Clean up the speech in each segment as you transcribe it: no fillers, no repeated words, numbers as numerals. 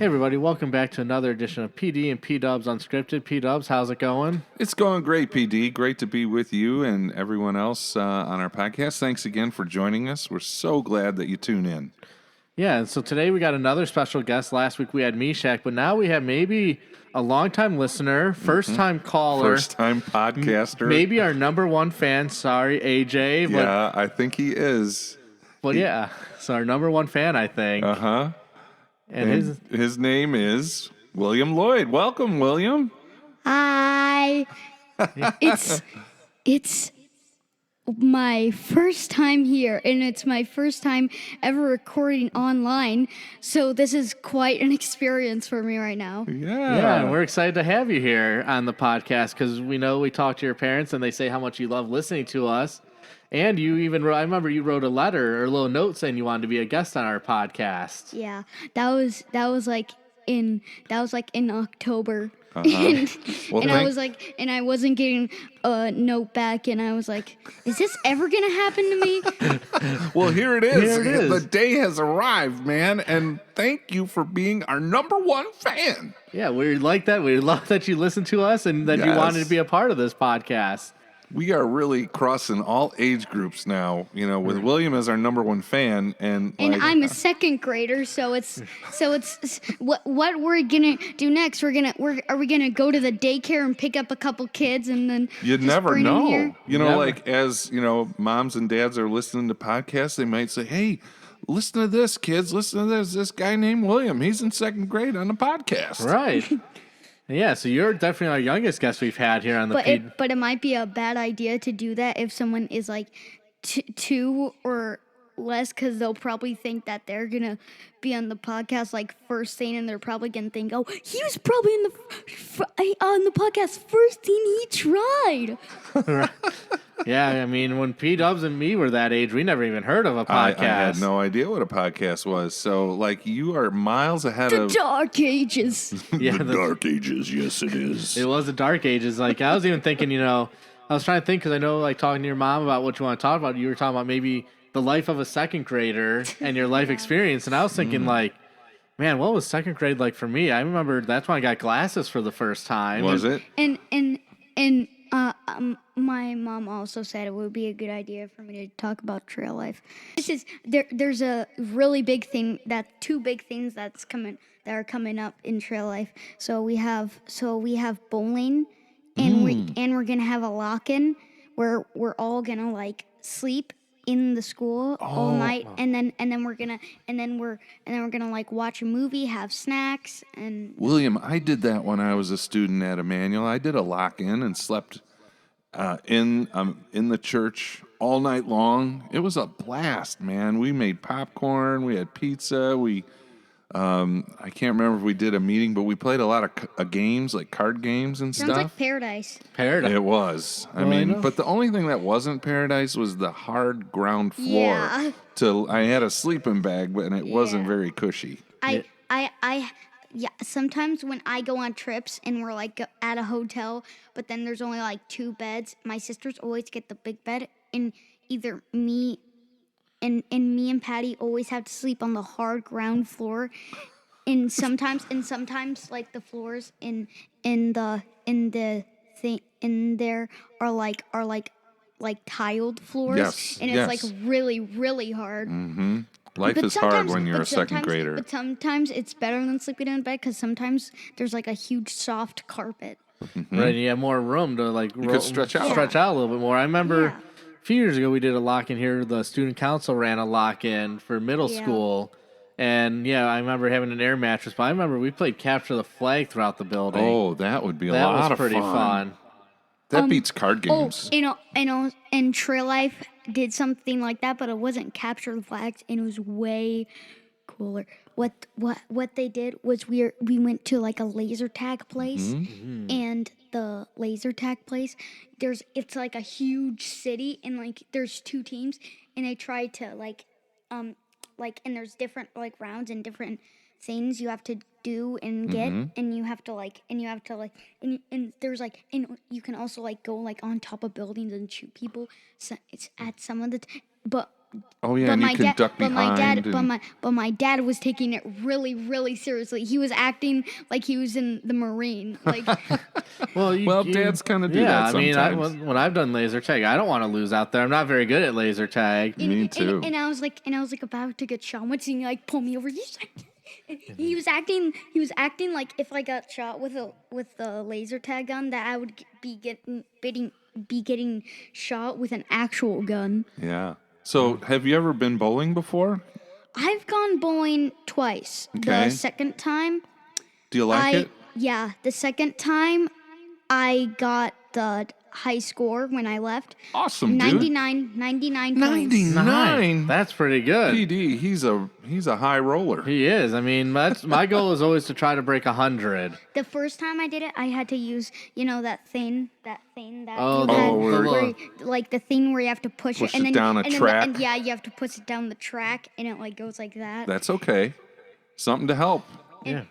Hey everybody, welcome back to another edition of PD and PDubs Unscripted. PDubs, how's it going? It's going great, PD. Great to be with you and everyone else on our podcast. Thanks again for joining us. We're so glad that you tune in. Yeah, and so today we got another special guest. Last week we had Meshach, but now we have maybe a longtime listener, first-time caller. First-time podcaster. Maybe our number one fan. Sorry, AJ. But, Yeah, I think he is. But yeah, so our number one fan, I think. Uh-huh. And his name is William Lloyd. Welcome, William. Hi. It's my first time here, and it's my first time ever recording online. So this is quite an experience for me right now. Yeah, and we're excited to have you here on the podcast because we know we talk to your parents and they say how much you love listening to us. And you even wrote, I remember you wrote a letter or a little note saying you wanted to be a guest on our podcast. Yeah, that was like in October. Uh-huh. And I wasn't getting a note back, and I was like, is this ever gonna happen to me? Well, here it is. Here it is. The day has arrived, man, and thank you for being our number one fan. Yeah, we like that. We love that you listen to us and that you wanted to be a part of this podcast. We are really crossing all age groups now, with William as our number one fan, and I'm a second grader, so it's what we're gonna do next. Are we gonna go to the daycare and pick up a couple kids and then you'd just never bring them know. here? As moms and dads are listening to podcasts, they might say, "Hey, listen to this, kids. Listen to this guy named William. He's in second grade on the podcast." Right. Yeah, so you're definitely our youngest guest we've had here on the But it might be a bad idea to do that if someone is like two or less, because they'll probably think that they're gonna be on the podcast like first thing, and they're probably gonna think, "Oh, he was probably on the podcast first thing he tried." Yeah, I mean, when P-Dubs and me were that age, we never even heard of a podcast. I had no idea what a podcast was. So, you are miles ahead The of dark ages. Yeah, the dark ages. Yes, it is. it was the dark ages. I was even thinking, I was trying to think because I know, talking to your mom about what you want to talk about, you were talking about maybe the life of a second grader and your life experience. And I was thinking, man, what was second grade like for me? I remember that's when I got glasses for the first time. Was it? And my mom also said it would be a good idea for me to talk about trail life. There's a really big thing, two big things that are coming up in trail life. So we have bowling, and we're gonna have a lock-in where we're all gonna sleep in the school all night, and then we're gonna watch a movie, have snacks, and William, I did that when I was a student at Emmanuel. I did a lock-in and slept in the church all night long. It was a blast, man. We made popcorn, we had pizza, I can't remember if we did a meeting, but we played a lot of games, like card games and sounds stuff. like paradise. Paradise. It was. I know. But the only thing that wasn't paradise was the hard ground floor. Yeah. I had a sleeping bag, but it wasn't very cushy. Yeah, sometimes when I go on trips and we're at a hotel, but then there's only two beds, my sisters always get the big bed, and either me and Patty always have to sleep on the hard ground floor, and sometimes the floors in there are tiled floors, Yes, and it's really, really hard. Mm-hmm. Life is hard when you're a second grader. But sometimes it's better than sleeping in bed, because sometimes there's a huge soft carpet. Mm-hmm. Right, you have more room to you could stretch out. Stretch out a little bit more. I remember a few years ago we did a lock-in here. The student council ran a lock-in for middle school. And, I remember having an air mattress. But I remember we played Capture the Flag throughout the building. Oh, that would be a that lot was of pretty fun. That beats card games. And Trail Life did something like that, but it wasn't Capture the Flags, and it was way cooler. What they did was we went to a laser tag place, and the laser tag place, it's a huge city, and there's two teams, and they try to and there's different rounds and different things you have to do and get, and you have to and there's and you can also go on top of buildings and shoot people. So it's at some of the but Oh yeah, and you can duck behind. But my dad was taking it really, really seriously. He was acting like he was in the Marine. Like, Well, dads kind of do that sometimes. I mean, when I've done laser tag, I don't want to lose out there. I'm not very good at laser tag. Me too. And I was like about to get shot once, and he like pulled me over. He was acting like if I got shot with a laser tag gun, that I would be getting shot with an actual gun. Yeah. So, have you ever been bowling before? I've gone bowling twice. Okay. The second time, Do you like it? Yeah, the second time I got the high score when I left. Awesome, 99 points. 99. That's pretty good. PD, he's a high roller. He is. I mean, that's my goal is always to try to break 100. The first time I did it, I had to use, that thing that like the thing where you have to push it, and then down a track. Yeah, you have to push it down the track, and it like goes like that. That's okay. Something to help. Yeah.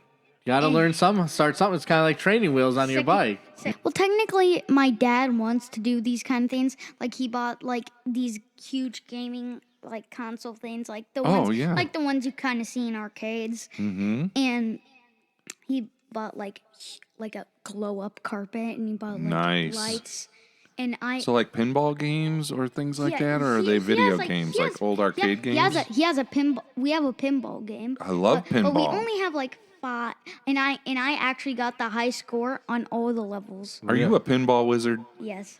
You got to learn start something. It's kind of like training wheels on your bike. Well, technically, my dad wants to do these kind of things. Like he bought like these huge gaming like console things, like the ones you kind of see in arcades. Mm-hmm. And he bought like a glow up carpet, and he bought like lights. And so like pinball games or things like that, or are they video games, like old arcade games? He has a pinball. We have a pinball game. I love pinball. But we only have like 5, and I actually got the high score on all the levels. Are you a pinball wizard? Yes.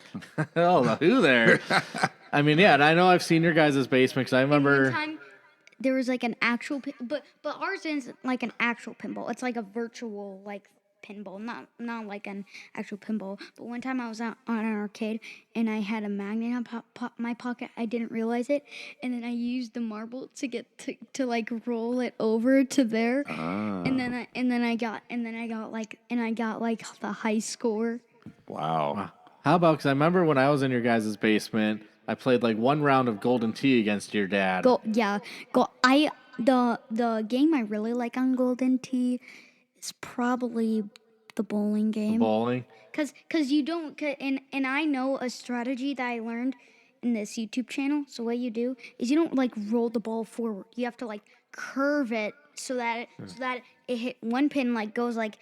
Oh, who there? I mean, yeah, and I know I've seen your guys' basement because I remember. One time, there was like an actual, but ours isn't like an actual pinball. It's like a virtual like pinball, not like an actual pinball. But one time I was out on an arcade, and I had a magnet in my pocket. I didn't realize it, and then I used the marble to get to like roll it over to there, and then I got like the high score. Wow. How about, because I remember when I was in your guys' basement, I played like one round of Golden Tee against your dad. The game I really like on Golden Tee is probably the bowling game. Bowling? Because you don't, and I know a strategy that I learned in this YouTube channel. So what you do is you don't like roll the ball forward. You have to like curve it so that it hit one pin like goes like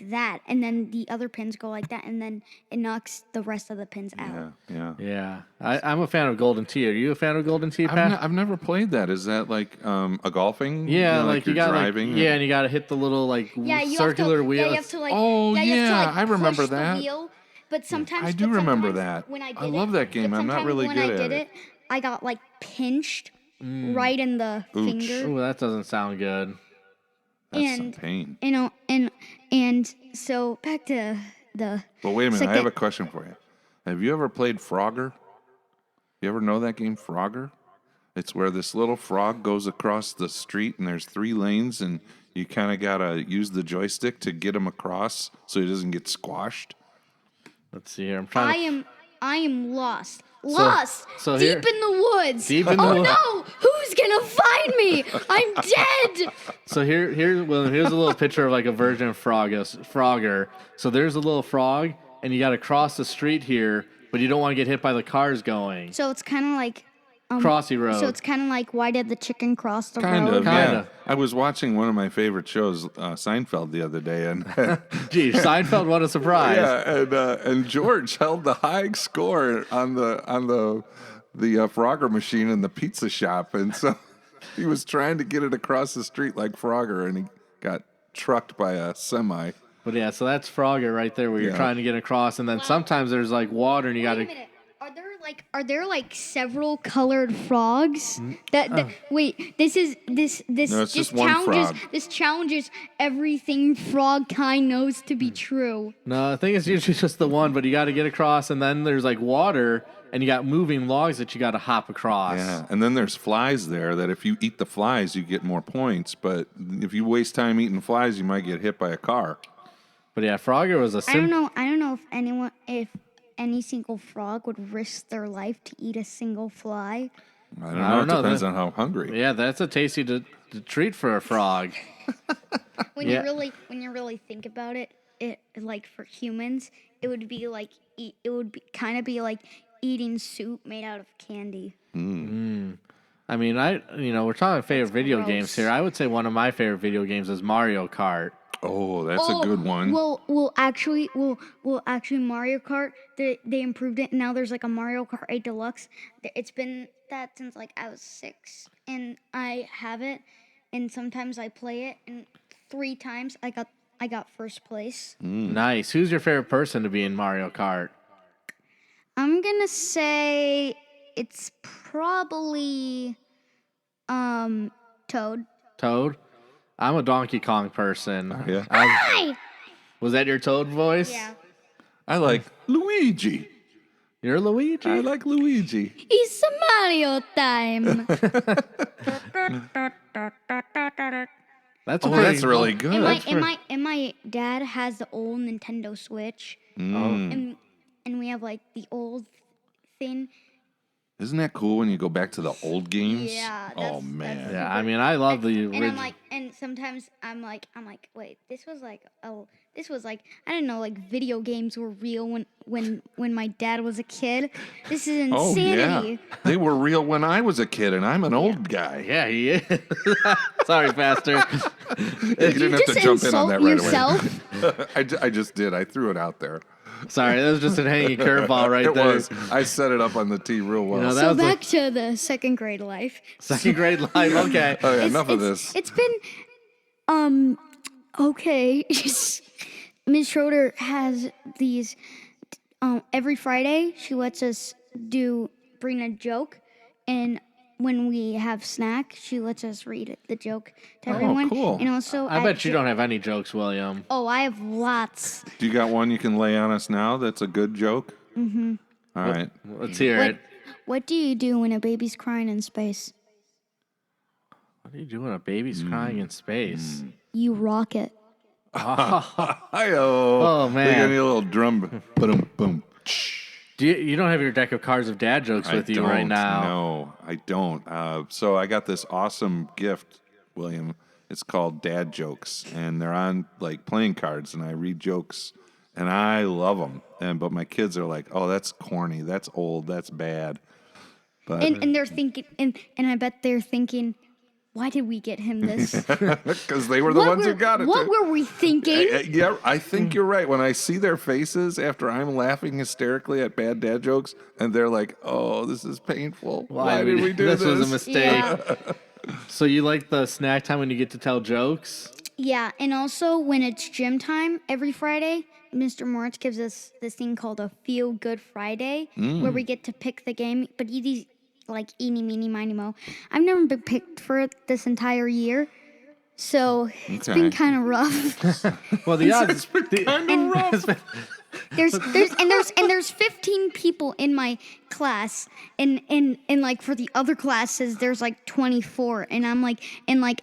that, and then the other pins go like that, and then it knocks the rest of the pins out. Yeah. I'm a fan of Golden Tee. Are you a fan of Golden Tee, Pat? I've never played that. Is that like a golfing? Yeah, like you got driving. and you got to hit the little like circular wheel. Yeah, you have to like. I remember that. Wheel, but sometimes I do remember that. When I love that game. I'm not really good at it. I got like pinched right in the finger. Oh, that doesn't sound good. That's some pain. And so back to the. But wait a minute, I have a question for you. Have you ever played Frogger? You ever know that game, Frogger? It's where this little frog goes across the street, and there's 3 lanes, and you kind of gotta use the joystick to get him across so he doesn't get squashed. Let's see here. I am lost. So deep in the woods. No! Who's gonna find me? I'm dead. So here's a little picture of like a version of Frogger. So there's a little frog, and you got to cross the street here, but you don't want to get hit by the cars going. So it's kind of like Crossy Road. So it's kind of like, why did the chicken cross the road? Kind of, yeah. I was watching one of my favorite shows, Seinfeld, the other day, and gee, Seinfeld, what a surprise! Yeah, and George held the high score on the Frogger machine in the pizza shop, and so he was trying to get it across the street like Frogger, and he got trucked by a semi. But yeah, so that's Frogger right there, where you're trying to get across, and then sometimes there's like water, and you got to. Are there like several colored frogs? Wait, this just one frog. This challenges everything frog kind knows to be true. No, I think it's usually just the one, but you got to get across, and then there's like water, and you got moving logs that you got to hop across. Yeah, and then there's flies there that if you eat the flies, you get more points, but if you waste time eating flies, you might get hit by a car. But yeah, Frogger was a. I don't know if any single frog would risk their life to eat a single fly. I don't know. It depends on how hungry. Yeah, that's a tasty treat for a frog. When you really think about it, like for humans, it would be like kind of be like eating soup made out of candy. I mean, we're talking favorite video gross. games here. I would say one of my favorite video games is Mario Kart. Oh, that's a good one. Well, actually, Mario Kart, they improved it, and now there's like a Mario Kart 8 Deluxe. It's been that since like I was 6, and I have it, and sometimes I play it, and 3 times I got first place. Nice. Who's your favorite person to be in Mario Kart? I'm gonna say it's probably Toad. Toad? I'm a Donkey Kong person. Yeah. Hi. Was that your Toad voice? Yeah. I like Luigi. You're Luigi? I like Luigi. It's Mario time. That's That's really good. And my dad has the old Nintendo Switch, and we have like the old thing. Isn't that cool when you go back to the old games? Yeah. Oh man. Yeah, I mean, I love the And original. I'm like, and sometimes I'm like, wait, this was like, I didn't know like video games were real when my dad was a kid. This is Oh insanity. yeah. They were real when I was a kid, and I'm an old guy. Yeah, he is. Sorry, Pastor. You didn't have to jump in on that right yourself? away. I just did. I threw it out there. Sorry, that was just a hanging curveball right It there. was. I set it up on the tee real well. You know, that So was back to the second grade life. second grade life. Okay. Oh yeah, enough of this. It's been okay. Ms. Schroeder has these every Friday she lets us bring a joke, and when we have snack she lets us read the joke to everyone. Cool. And also I bet you don't have any jokes, William. Oh, I have lots. Do you got one you can lay on us now that's a good joke? Mm-hmm. All right. Let's hear it. What do you do when a baby's crying in space? What are you doing? A baby's crying in space. You rock it. Hi-oh. Oh, man. They got a little drum. Boom, boom. You don't have your deck of cards of dad jokes with you right now. No, I don't. So I got this awesome gift, William. It's called Dad Jokes, and they're on like playing cards, and I read jokes, and I love them. But my kids are like, "Oh, that's corny. That's old. That's bad." But And they're thinking, and I bet they're thinking, why did we get him this? because they were the ones who got it. What were we thinking? Yeah, I think you're right. When I see their faces after I'm laughing hysterically at bad dad jokes, and they're like, "Oh, this is painful. Why did we do this? This was a mistake. Yeah. So you like the snack time when you get to tell jokes? Yeah, and also when it's gym time every Friday, Mr. Moritz gives us this thing called a Feel Good Friday, where we get to pick the game, but like eeny, meeny, miny, mo. I've never been picked for it this entire year, so it's been kind of rough. Well, the odds. Kind of rough. There's 15 people in my class, and like for the other classes there's like 24, and I'm like, and I've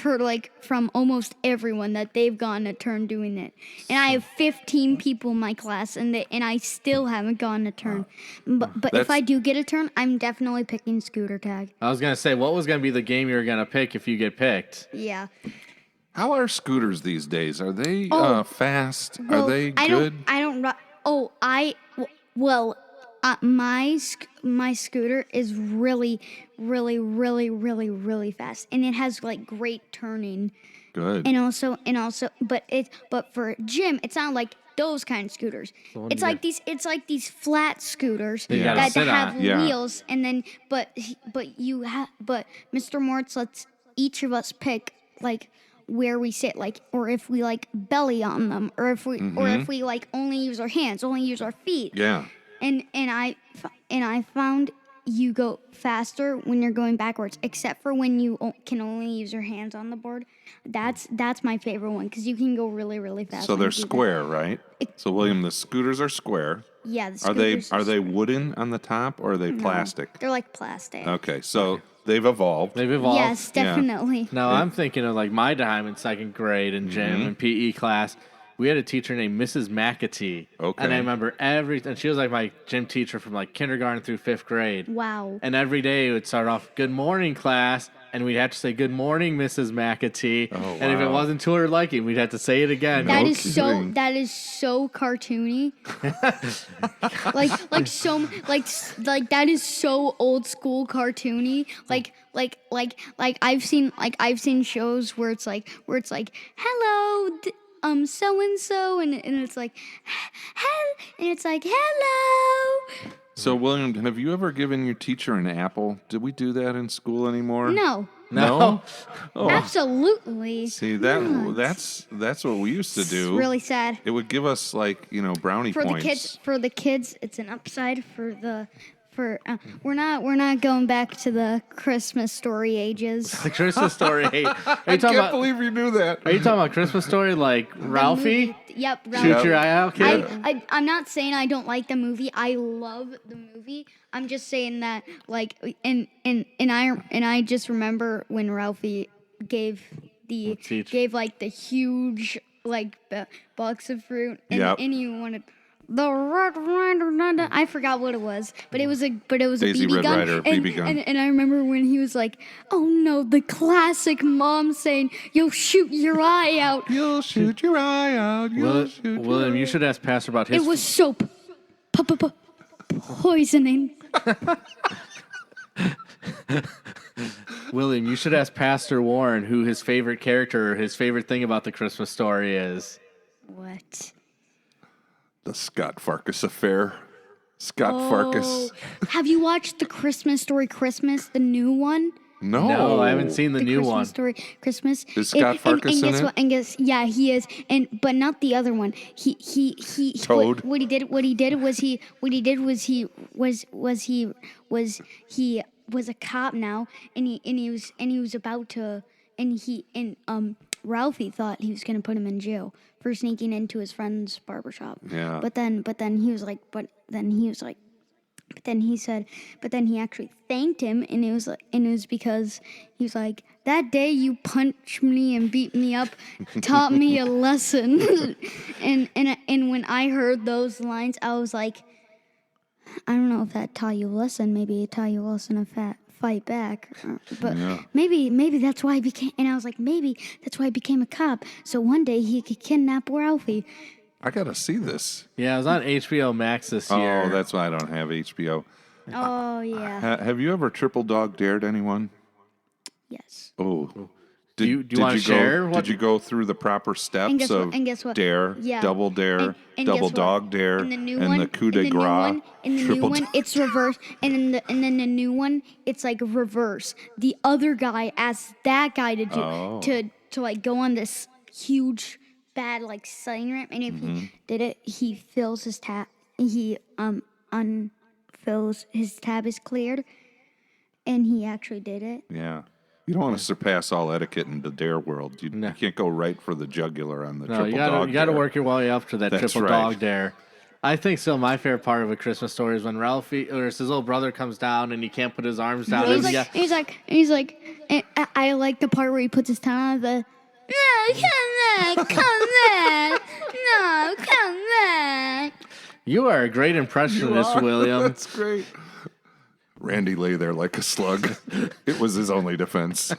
heard like from almost everyone that they've gotten a turn doing it, and I have 15 people in my class, and I still haven't gotten a turn. But if I do get a turn, I'm definitely picking scooter tag. I was gonna say, what was gonna be the game you were gonna pick if you get picked? Yeah. How are scooters these days? Are they fast? Well, Are they good? My scooter is really, really, really, really, really fast, and it has like great turning. Good. And also, but for gym, it's not like those kind of scooters. It's like these flat scooters gotta that sit have on. Yeah. wheels, and then but Mr. Moritz lets each of us pick like where we sit, like, or if we like belly on them, or if we like only use our hands, only use our feet. Yeah. And I found you go faster when you're going backwards, except for when you can only use your hands on the board. That's my favorite one because you can go really, really fast. So when they're you do that. square, right? So William, the scooters are square. Yeah, the Are scooters they wooden on the top or are they plastic? They're like plastic. Okay, so they've evolved. They've evolved. Yes, definitely. No, I'm thinking of like my time in second grade in gym and PE class. We had a teacher named Mrs. McAtee. Okay. And I remember and she was like my gym teacher from like kindergarten through 5th grade. Wow. And every day it would start off, "Good morning, class. and we'd have to say good morning, Mrs. McAtee. Oh, And if it wow. wasn't to her liking, we'd have to say it again. That No is so. kidding. That is so cartoony. like that is so old school cartoony. Like I've seen shows where it's like hello. So and so, and it's like, hello. So, William, have you ever given your teacher an apple? Did we do that in school anymore? No, No? Oh, absolutely. see, not. that's what we used to do. It's really sad. It would give us, like, brownie For points. the kids, it's an upside. We're not going back to the Christmas story ages. The Christmas Story. Hey, are you I talking can't about? believe you knew that. Are you talking about Christmas Story like Ralphie? Movie. Yep, Shoot Ralphie. your eye out, kid. I'm not saying I don't like the movie. I love the movie. I'm just saying that and I just remember when Ralphie gave the huge box of fruit and, Yep. and he wanted the Red Rider. I forgot what it was, but it was a Daisy BB Red gun. Ryder, BB gun. And I remember when he was like, "Oh no!" The classic mom saying, "You'll shoot your eye out." You'll shoot your eye out. You'll shoot your William, you should ask Pastor about his. It was soap. Poisoning. William, you should ask Pastor Warren who his favorite character, his favorite thing about the Christmas Story is. What? The Scott Farkas affair. Scott Farkas. Have you watched the Christmas Story Christmas, the new one? No. No, I haven't seen the The new Christmas one. Story Christmas. Is Scott Farkas and in guess it? what? And guess yeah, he is. But not the other one. He Toad? What he did was he was a cop now, and he was about to Ralphie thought he was gonna put him in jail for sneaking into his friend's barbershop. Yeah. But then he actually thanked him, and it was because he was like, that day you punched me and beat me up taught me a lesson. and when I heard those lines, I was like, I don't know if that taught you a lesson. Maybe it taught you a lesson to fight back. But maybe that's why I became. And I was like, maybe that's why I became a cop. So one day he could kidnap Ralphie. I got to see this. Yeah, it was on HBO Max this year. Oh, that's why I don't have HBO. Oh yeah. Have you ever triple dog dared anyone? Yes. Oh. Do you wanna share what- Did you go through the proper steps And guess what? dare, Yeah. double dare, And double guess what? dog dare, In the new and one, the coup de grace? in the new triple one, dog- it's reverse. And then the new one, it's like reverse. The other guy asked that guy to do to like go on this huge bad like sledding ramp, and if he did it, he fills his tab. He unfills his tab is cleared, and he actually did it. Yeah. You don't want to surpass all etiquette in the dare world. You can't go right for the jugular on the No, triple you dog gotta dare. work your way up to that That's triple right. dog dare. I think still my favorite part of A Christmas Story is when Ralphie or his little brother comes down and he can't put his arms down. He's and like, I like the part where he puts his tongue on the. No, come back. No, come back. You are a great impressionist, William. That's great. Randy lay there like a slug. It was his only defense.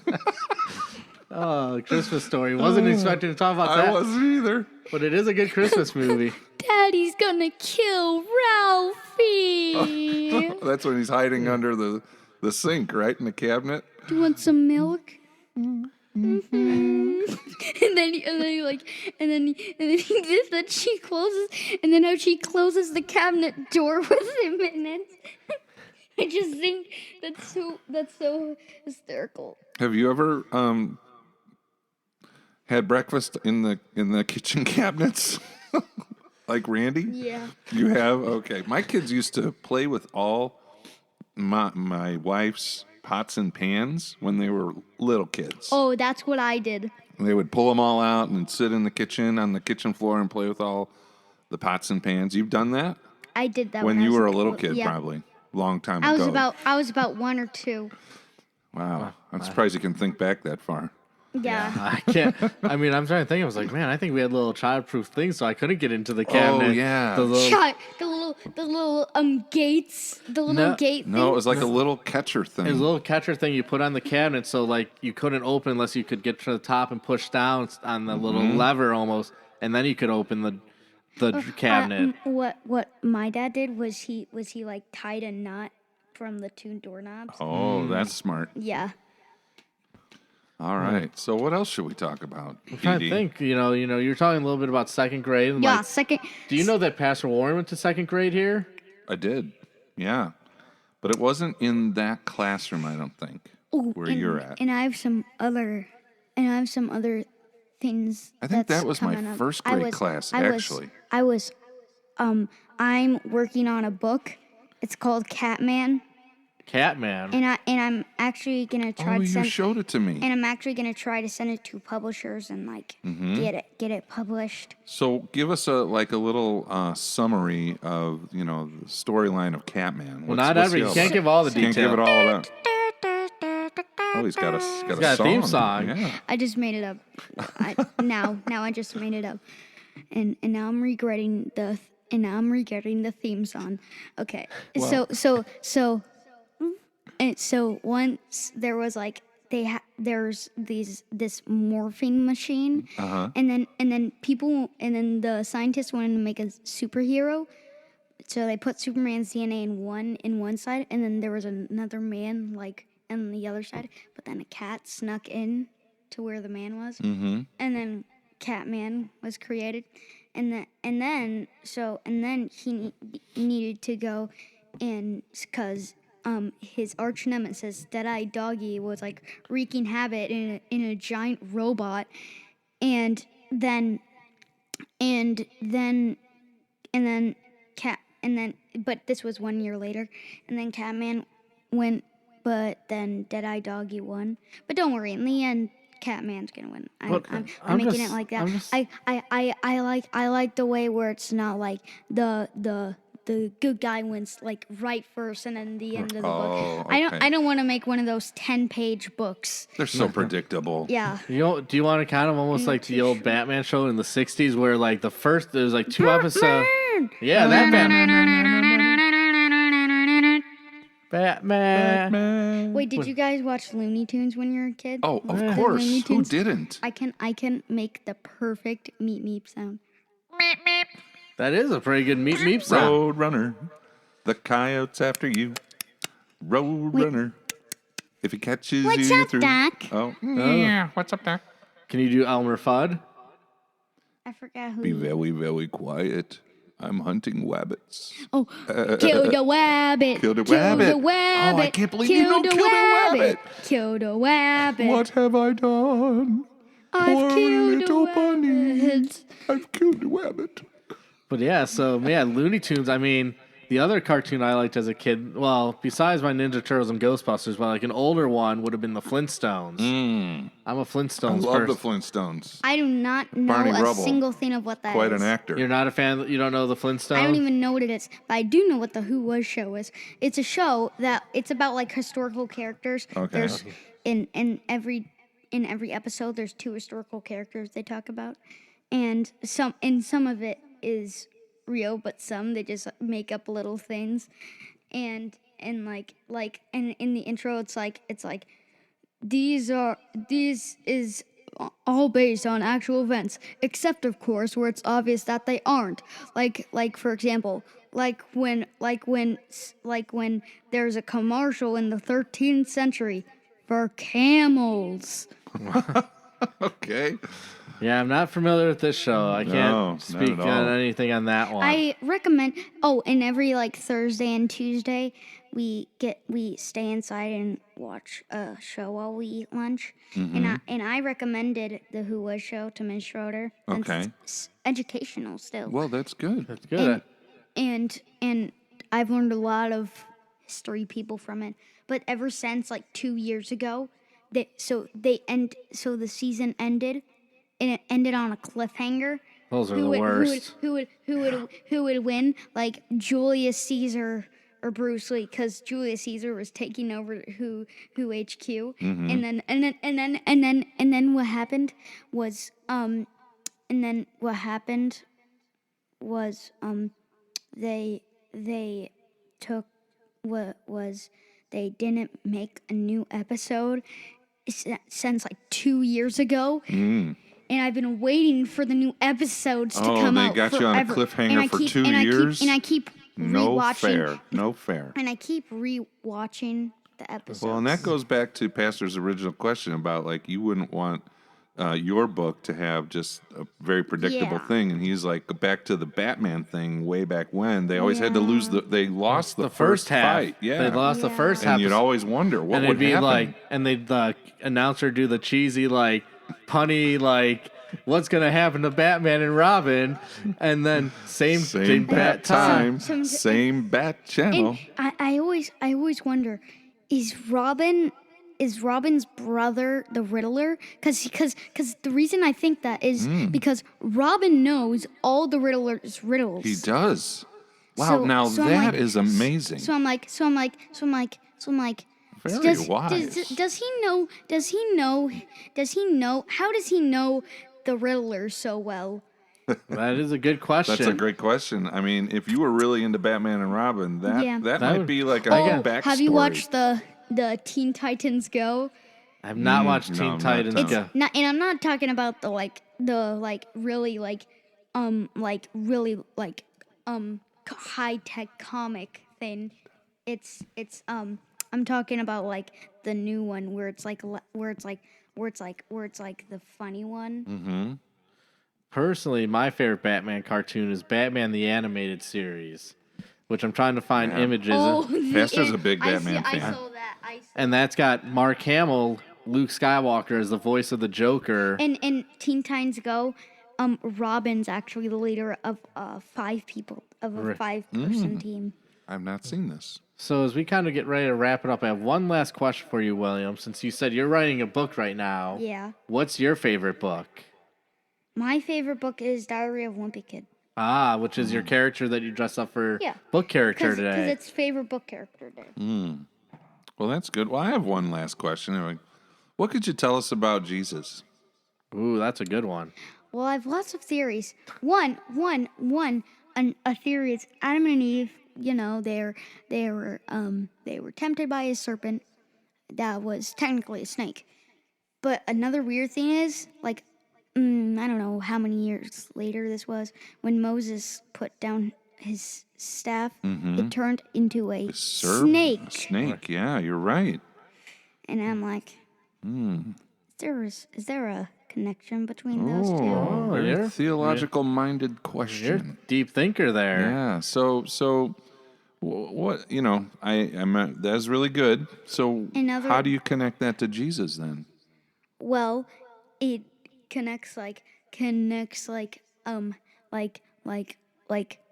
Oh, Christmas Story. Wasn't expecting to talk about that. I wasn't either. But it is a good Christmas movie. Daddy's gonna kill Ralphie. That's when he's hiding under the sink, right, in the cabinet. Do you want some milk? Mm-hmm. and then she closes, and then how she closes the cabinet door with him in it. I just think that's so hysterical. Have you ever had breakfast in the kitchen cabinets? Like Randy? Yeah. You have? Okay. My kids used to play with all my wife's pots and pans when they were little kids. Oh, that's what I did. They would pull them all out and sit in the kitchen on the kitchen floor and play with all the pots and pans. You've done that? I did that When I you was were a little kid, yeah. probably. Long time I ago. was about 1 or 2. Wow. I'm surprised you can think back that far. Yeah. I can't. I mean, I'm trying to think. I was like, man, I think we had little childproof things, so I couldn't get into the cabinet. Oh, yeah. The little, The little gates, the little No. gate No, it thing. was like a little catcher thing. It was a little catcher thing you put on the cabinet, so like you couldn't open unless you could get to the top and push down on the little lever almost, and then you could open the cabinet. What my dad did was he like tied a knot from the two doorknobs. Oh, that's smart. Yeah. All right. So what else should we talk about? I'm trying to think. You were talking a little bit about second grade. And Yeah, like, second. do you know that Pastor Warren went to second grade here? I did. Yeah. But it wasn't in that classroom, I don't think, where you're at. And I have some other things. I think that's that was my coming up. first grade class, actually. I'm working on a book. It's called Catman. Catman. And I'm actually gonna try to you send. showed it to me. And I'm actually gonna try to send it to publishers and like get it published. So give us a little summary of the storyline of Catman. Well, not every. You can't give all the Can't details. give it all out. Oh, he's got a theme song. Yeah. I just made it up. Now I just made it up, and now I'm regretting the theme song. Okay, so once there was like there's this morphing machine, and then the scientists wanted to make a superhero, so they put Superman's DNA in one side, and then there was another man like on the other side, but then a cat snuck in to where the man was, and then Catman was created, and then he needed to go in because his arch nemesis Deadeye Doggy was like wreaking havoc in a giant robot, and then but this was 1 year later, and then Catman went. But then Deadeye Doggy won. But don't worry, in the end, Catman's gonna win. I'm making it like that. I like the way where it's not like the good guy wins like right first and then the end of the book. I don't want to make one of those 10-page books. They're so predictable. Yeah. Do you want to kind of almost like the old Batman show in the '60s where like the first there's like 2 episodes. Yeah, that Batman. Wait, did you guys watch Looney Tunes when you were a kid? Oh, of course. Looney Who Tunes? didn't? I can make the perfect meep meep sound. That is a pretty good meep sound. Road runner, the coyote's after you. Road runner, if he catches What's you up, through. Doc? Oh, yeah. What's up, Doc? Can you do Elmer Fudd? I forgot who. Be very, very quiet. I'm hunting wabbits. Oh, kill the wabbit. Kill the Kill wabbit. the wabbit. Oh, I can't believe you don't kill the wabbit. Kill the wabbit. What have I done? I've Poor killed little the bunny. wabbit. I've killed the wabbit. But yeah, Looney Tunes. I mean, the other cartoon I liked as a kid, well, besides my Ninja Turtles and Ghostbusters, but like an older one would have been the Flintstones. I'm a I Flintstones love the person. Flintstones. I do not know Barney a Rubble. single thing of what that is. Quite an actor. You're not a fan? You don't know the Flintstones? I don't even know what it is, but I do know what the Who Was show is. It's a show that it's about like historical characters. Okay. There's in every episode there's 2 historical characters they talk about, and some of it is real, but some they just make up little things, and in the intro it's like these is all based on actual events, except of course where it's obvious that they aren't. Like for example, like when there's a commercial in the 13th century for camels. Okay. Yeah, I'm not familiar with this show. I No, can't not speak at all. on anything on that one. I recommend. Oh, and every like Thursday and Tuesday, we stay inside and watch a show while we eat lunch. And I recommended the Who Was show to Ms. Schroeder. And Okay. it's educational still. Well, that's good. That's good. And I've learned a lot of history people from it. But ever since like 2 years ago, the season ended. And it ended on a cliffhanger. Those are the worst. Who would win? Like Julius Caesar or Bruce Lee? Because Julius Caesar was taking over Who HQ. And then what happened was they took what was they didn't make a new episode since like 2 years ago. And I've been waiting for the new episodes to come out. Oh, they got you on a cliffhanger for 2 years? And I keep No rewatching. fair. No fair. And I keep rewatching the episodes. Well, and that goes back to Pastor's original question about, like, you wouldn't want your book to have just a very predictable thing. And he's like, back to the Batman thing way back when. They always had to lose they lost the first half. fight. Yeah. They lost the first half. And you'd always wonder what and would it'd be happen. like, and they'd the announcer do the cheesy, like, punny, like, what's gonna happen to Batman and Robin, and then same bat time. Same bat channel. And I always wonder, is Robin's brother the Riddler? Because the reason I think that is because Robin knows all the Riddler's riddles. He does. Wow, that is amazing. So I'm like, Very wise. Does he know? How does he know the Riddler so well? That is a good question. That's a great question. I mean, if you were really into Batman and Robin, that might be like a backstory. Have you watched the Teen Titans Go? I've not watched Teen Titans Go. And I'm not talking about the high tech comic thing. I'm talking about like the new one where it's like the funny one. Mm-hmm. Personally, my favorite Batman cartoon is Batman the Animated Series, which I'm trying to find images of. Pastor's a big Batman fan. I saw that. And that's got Mark Hamill, Luke Skywalker, as the voice of the Joker. And Teen Titans Go, Robin's actually the leader of a 5-person team. I've not seen this. So as we kind of get ready to wrap it up, I have one last question for you, William. Since you said you're writing a book right now, what's your favorite book? My favorite book is Diary of Wimpy Kid. Ah, which is your character that you dress up for book character today. Because it's favorite book character day. Well, that's good. Well, I have one last question. What could you tell us about Jesus? Ooh, that's a good one. Well, I have lots of theories. One, a theory is Adam and Eve. You know, they were tempted by a serpent that was technically a snake. But another weird thing is, like, I don't know how many years later this was, when Moses put down his staff, it turned into a snake. A snake, yeah, you're right. And I'm like, is there a connection between those two? Oh, very theological-minded question. You're a deep thinker there. Yeah. So what? That's really good. So how do you connect that to Jesus then? Well, it connects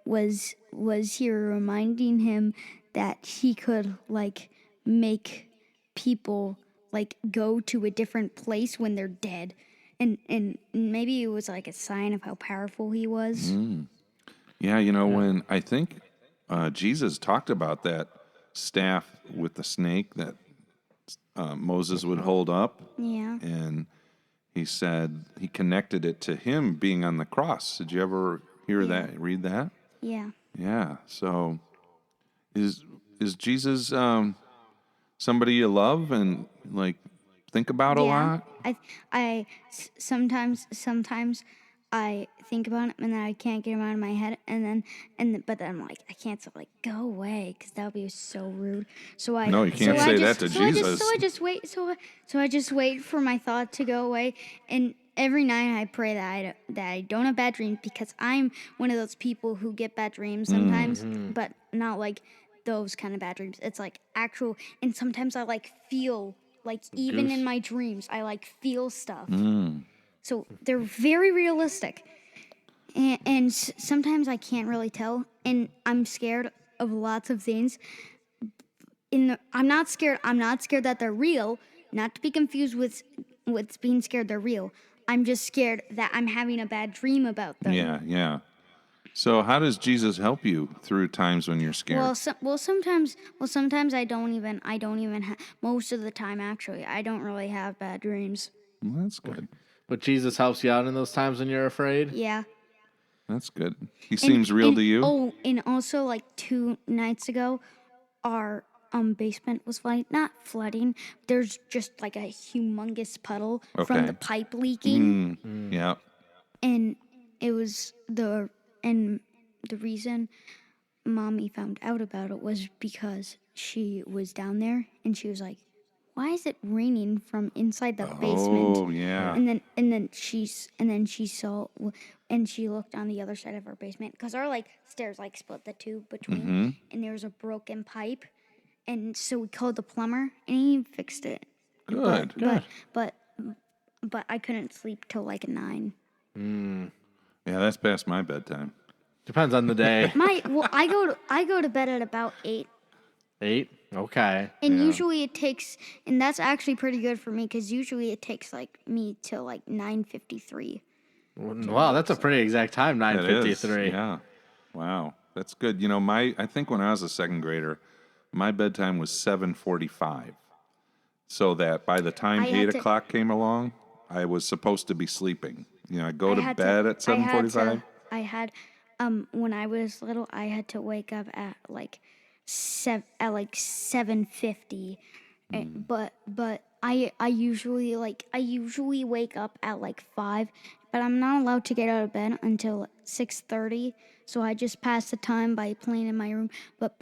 was he reminding him that he could like make people like go to a different place when they're dead, and maybe it was like a sign of how powerful he was. Yeah, when I think Jesus talked about that staff with the snake that Moses would hold up, and he said he connected it to him being on the cross. Did you ever hear that? Read that? Yeah. Yeah. So, is Jesus somebody you love and like think about a lot? I sometimes I think about it and then I can't get him out of my head, but then I'm like I can't say like go away because that would be so rude. No, you can't say that to Jesus. So I just wait for my thought to go away, and every night I pray that I don't have bad dreams, because I'm one of those people who get bad dreams sometimes, but not like those kind of bad dreams. It's like actual, and sometimes I like feel like even in my dreams I like feel stuff. So they're very realistic, and sometimes I can't really tell, and I'm scared of lots of things. I'm not scared that they're real. Not to be confused with being scared they're real. I'm just scared that I'm having a bad dream about them. Yeah. So how does Jesus help you through times when you're scared? Sometimes I don't even most of the time actually I don't really have bad dreams. Well, that's good. But Jesus helps you out in those times when you're afraid? Yeah. That's good. He seems real to you? Oh, and also like 2 nights ago, our basement was flooding. Not flooding. There's just like a humongous puddle from Okay. the pipe leaking, Yeah. and it was the reason Mommy found out about it was because she was down there and she was like, "Why is it raining from inside the basement?" Oh, yeah. And then she saw, and she looked on the other side of our basement because our like stairs like split the two between, and there was a broken pipe, and so we called the plumber and he fixed it. Good. But I couldn't sleep till like 9. Yeah, that's past my bedtime. Depends on the day. I go to bed at about 8. 8? Okay. And usually it takes, and that's actually pretty good for me because usually it takes like me till like 9:53. Wow, that's a pretty exact time, That is, 9:53. yeah. Wow. That's good. You know, I think when I was a second grader, my bedtime was 7:45. So that by the time 8 o'clock came along, I was supposed to be sleeping. You know, I go to bed at 7:45. I had when I was little, I had to wake up at like 7:50. But I usually wake up at like 5, but I'm not allowed to get out of bed until 6:30. So I just pass the time by playing in my room. But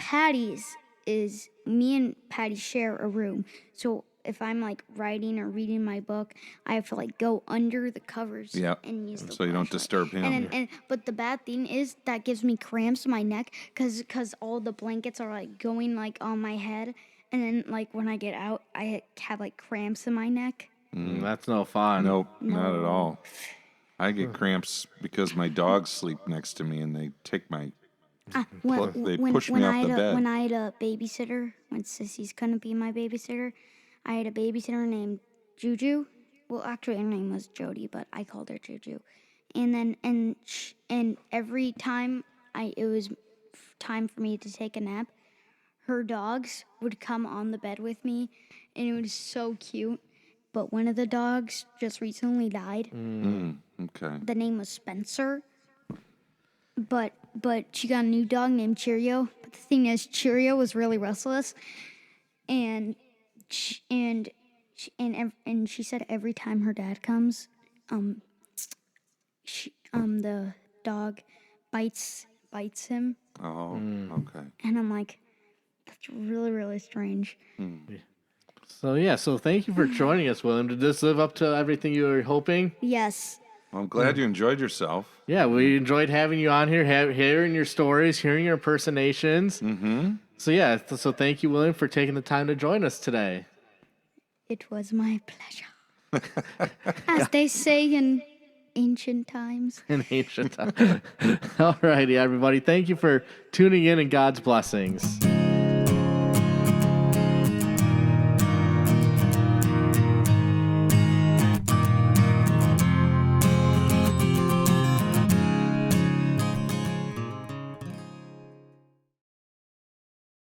me and Patty share a room. So if I'm like writing or reading my book, I have to like go under the covers and use the so you don't disturb him. But the bad thing is that gives me cramps in my neck because all the blankets are like going like on my head, and then like when I get out, I have like cramps in my neck. That's no fun. Nope, not at all. I get cramps because my dogs sleep next to me and they take my. They push me off the bed. When I had a babysitter, when Sissy's gonna be my babysitter, I had a babysitter named Juju. Well, actually, her name was Jody, but I called her Juju. And then and every time it was time for me to take a nap, her dogs would come on the bed with me, and it was so cute. But one of the dogs just recently died. Okay. The name was Spencer. But she got a new dog named Cheerio. But the thing is, Cheerio was really restless, and she said every time her dad comes, the dog bites him. Oh, okay. And I'm like, that's really, really strange. So thank you for joining us, William. Did this live up to everything you were hoping? Yes. Well, I'm glad you enjoyed yourself. Yeah, we enjoyed having you on here, hearing your stories, hearing your impersonations. So thank you, William, for taking the time to join us today. It was my pleasure. As they say in ancient times. All righty, everybody. Thank you for tuning in, and God's blessings.